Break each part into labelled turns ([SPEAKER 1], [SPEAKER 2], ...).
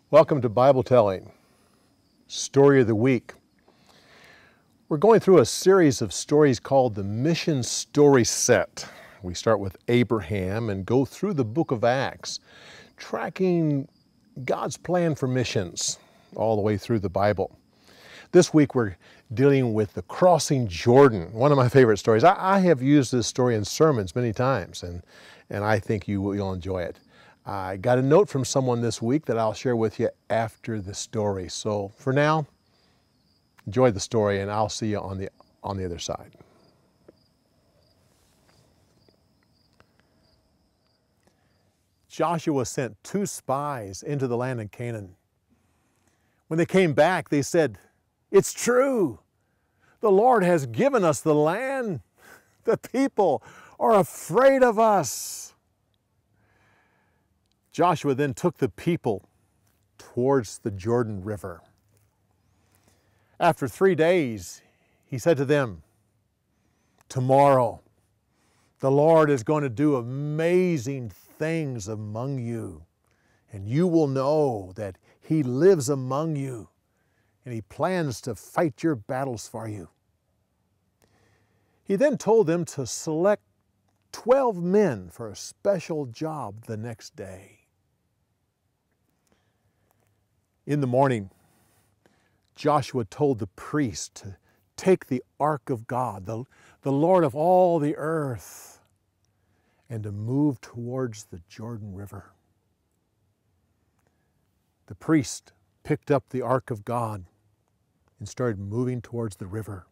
[SPEAKER 1] Welcome to Bible Telling, Story of the Week. We're going through a series of stories called the Mission Story Set. We start with Abraham and go through the book of Acts, tracking God's plan for missions all the way through the Bible. This week we're dealing with the crossing Jordan, one of my favorite stories. I have used this story in sermons many times, and I think you'll enjoy it. I got a note from someone this week that I'll share with you after the story. So for now, enjoy the story and I'll see you on the other side. Joshua sent 2 spies into the land of Canaan. When they came back, they said, "It's true. The Lord has given us the land. The people are afraid of us." Joshua then took the people towards the Jordan River. After 3 days, he said to them, "Tomorrow, the Lord is going to do amazing things among you, and you will know that He lives among you, and He plans to fight your battles for you." He then told them to select 12 men for a special job the next day. In the morning, Joshua told the priest to take the ark of God, the Lord of all the earth, and to move towards the Jordan River. The priest picked up the ark of God and started moving towards the river.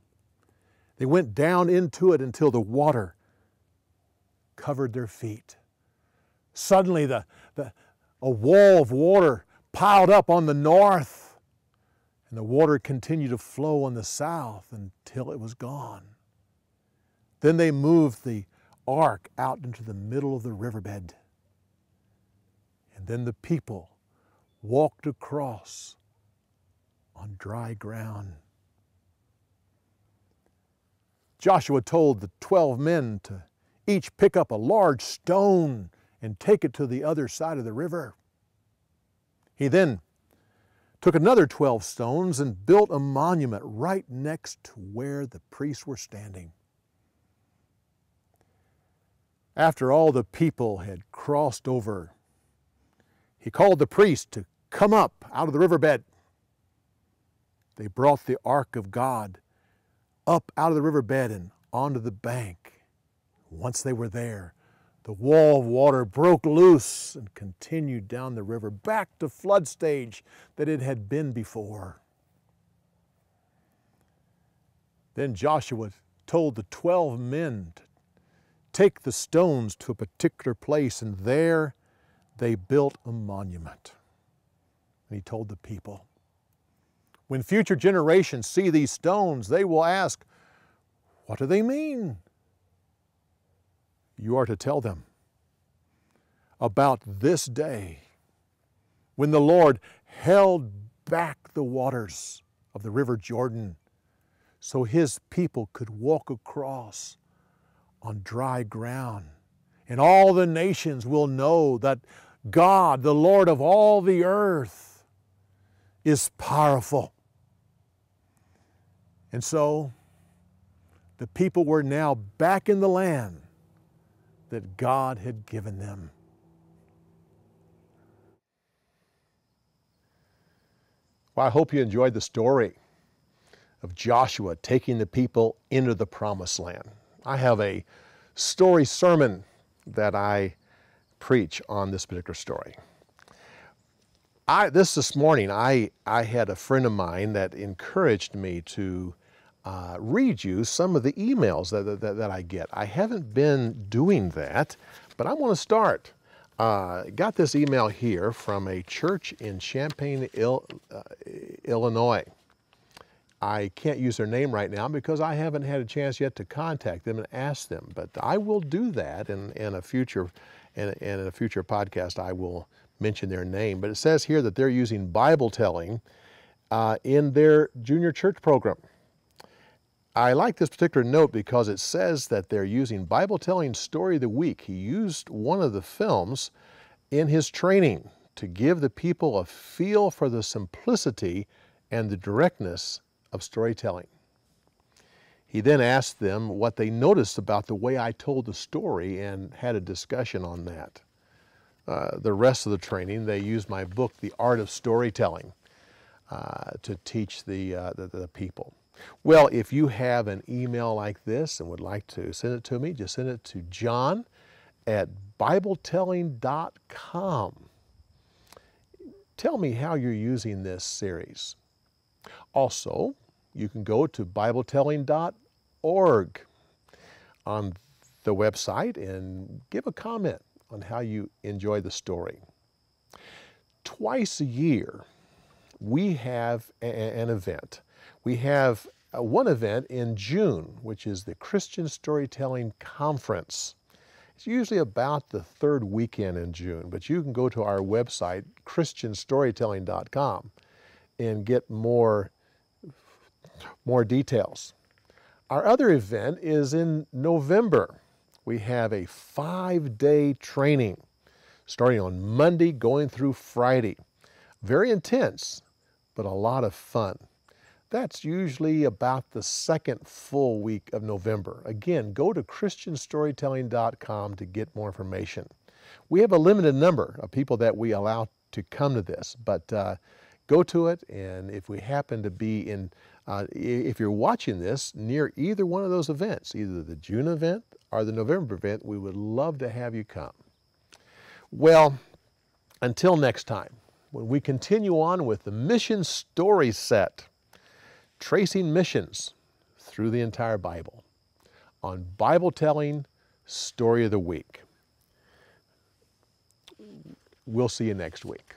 [SPEAKER 1] They went down into it until the water covered their feet. Suddenly, a wall of water piled up on the north, and the water continued to flow on the south until it was gone. Then they moved the ark out into the middle of the riverbed, and then the people walked across on dry ground. Joshua told the 12 men to each pick up a large stone and take it to the other side of the river. He then took another 12 stones and built a monument right next to where the priests were standing. After all the people had crossed over, he called the priest to come up out of the riverbed. They brought the ark of God up out of the riverbed and onto the bank. Once they were there, the wall of water broke loose and continued down the river back to flood stage that it had been before. Then Joshua told the 12 men to take the stones to a particular place, and there they built a monument. And he told the people, "When future generations see these stones, they will ask, 'What do they mean?' You are to tell them about this day when the Lord held back the waters of the river Jordan so His people could walk across on dry ground. And all the nations will know that God, the Lord of all the earth, is powerful." And so the people were now back in the land that God had given them. Well, I hope you enjoyed the story of Joshua taking the people into the Promised Land. I have a story sermon that I preach on this particular story. This morning, I had a friend of mine that encouraged me to read you some of the emails that I get. I haven't been doing that, but I want to start. Got this email here from a church in Champaign, Illinois. I can't use their name right now because I haven't had a chance yet to contact them and ask them, but I will do that in a future podcast. I will mention their name, but it says here that they're using Bible telling in their junior church program. I like this particular note because it says that they're using Bible Telling Story of the Week. He used one of the films in his training to give the people a feel for the simplicity and the directness of storytelling. He then asked them what they noticed about the way I told the story and had a discussion on that. The rest of the training, they used my book, The Art of Storytelling, to teach the people. Well, if you have an email like this and would like to send it to me, just send it to john@bibletelling.com. Tell me how you're using this series. Also, you can go to bibletelling.org on the website and give a comment on how you enjoy the story. Twice a year, we have an event. We have one event in June, which is the Christian Storytelling Conference. It's usually about the third weekend in June, but you can go to our website, christianstorytelling.com, and get more details. Our other event is in November. We have a 5-day training starting on Monday going through Friday. Very intense, but a lot of fun. That's usually about the second full week of November. Again, go to christianstorytelling.com to get more information. We have a limited number of people that we allow to come to this, but go to it, and if we happen to be in, if you're watching this near either one of those events, either the June event or the November event, we would love to have you come. Well, until next time, when we continue on with the mission story set, tracing missions through the entire Bible, on Bible Telling Story of the Week. We'll see you next week.